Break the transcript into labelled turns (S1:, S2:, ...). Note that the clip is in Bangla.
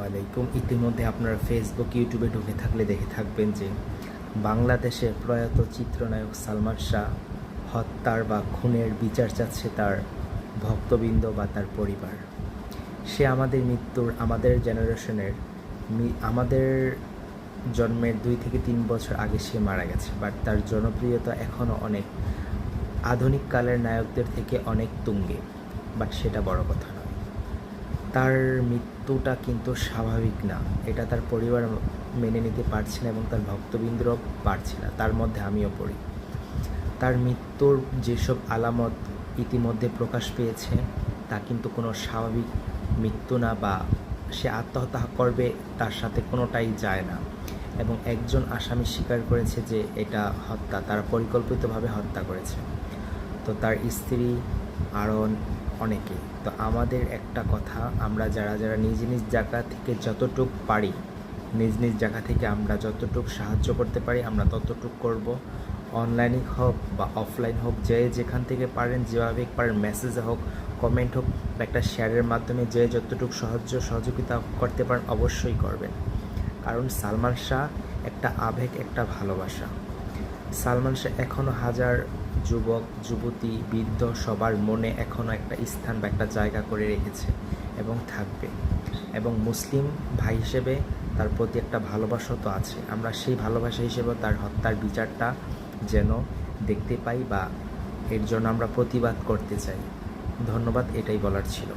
S1: আলাইকুম। ইতিমধ্যে আপনারা ফেসবুক ইউটিউবে ঢুকে থাকলে দেখে থাকবেন যে বাংলাদেশের প্রয়াত চিত্রনায়ক সালমান শাহ হত্যার বা খুনের বিচার চাচ্ছে তার ভক্তবৃন্দ বা তার পরিবার। সে আমাদের মৃত্যুর, আমাদের জেনারেশনের, আমাদের জন্মের 2 থেকে 3 বছর আগে সে মারা গেছে, বাট তার জনপ্রিয়তা এখনও অনেক আধুনিক কালের নায়কদের থেকে অনেক তুঙ্গে। বাট সেটা বড় কথা নয়। তার মৃত্যুটা কিন্তু স্বাভাবিক না, এটা তার পরিবার মেনে নিতে পারছে না এবং তার ভক্তবৃন্দরাও পারছে না, তার মধ্যে আমিও পড়ি। তার মৃত্যুর যেসব আলামত ইতিমধ্যে প্রকাশ পেয়েছে তা কিন্তু কোনো স্বাভাবিক মৃত্যু না, বা সে আত্মহত্যা করবে তার সাথে কোনোটাই যায় না। এবং একজন আসামি স্বীকার করেছে যে এটা হত্যা, তারা পরিকল্পিতভাবে হত্যা করেছে। তো তার স্ত্রী আরও অনেকে। তো আমাদের একটা কথা, আমরা যারা যারা নিজ নিজ জায়গা থেকে যতটুক পারি, নিজ নিজ জায়গা থেকে আমরা যতটুক সাহায্য করতে পারি আমরা ততটুক করব। অনলাইনে হোক বা অফলাইন হোক, যে যেখান থেকে পারেন, যেভাবে পারেন, মেসেজে হোক, কমেন্ট হোক বা একটা শেয়ারের মাধ্যমে যে যতটুকু সহযোগিতা করতে পারেন অবশ্যই করবেন। কারণ সালমান শাহ একটা আবেগ, একটা ভালোবাসা। সালমান শাহ এখনও হাজার যুবক যুবতী বৃদ্ধ সবার মনে এখনও একটা স্থান বা একটা জায়গা করে রেখেছে এবং থাকবে। এবং মুসলিম ভাই হিসেবে তার প্রতি একটা ভালোবাসা তো আছে। আমরা সেই ভালোবাসা হিসেবে তার হত্যার বিচারটা যেন দেখতে পাই বা এর জন্য আমরা প্রতিবাদ করতে চাই। ধন্যবাদ, এটাই বলার ছিল।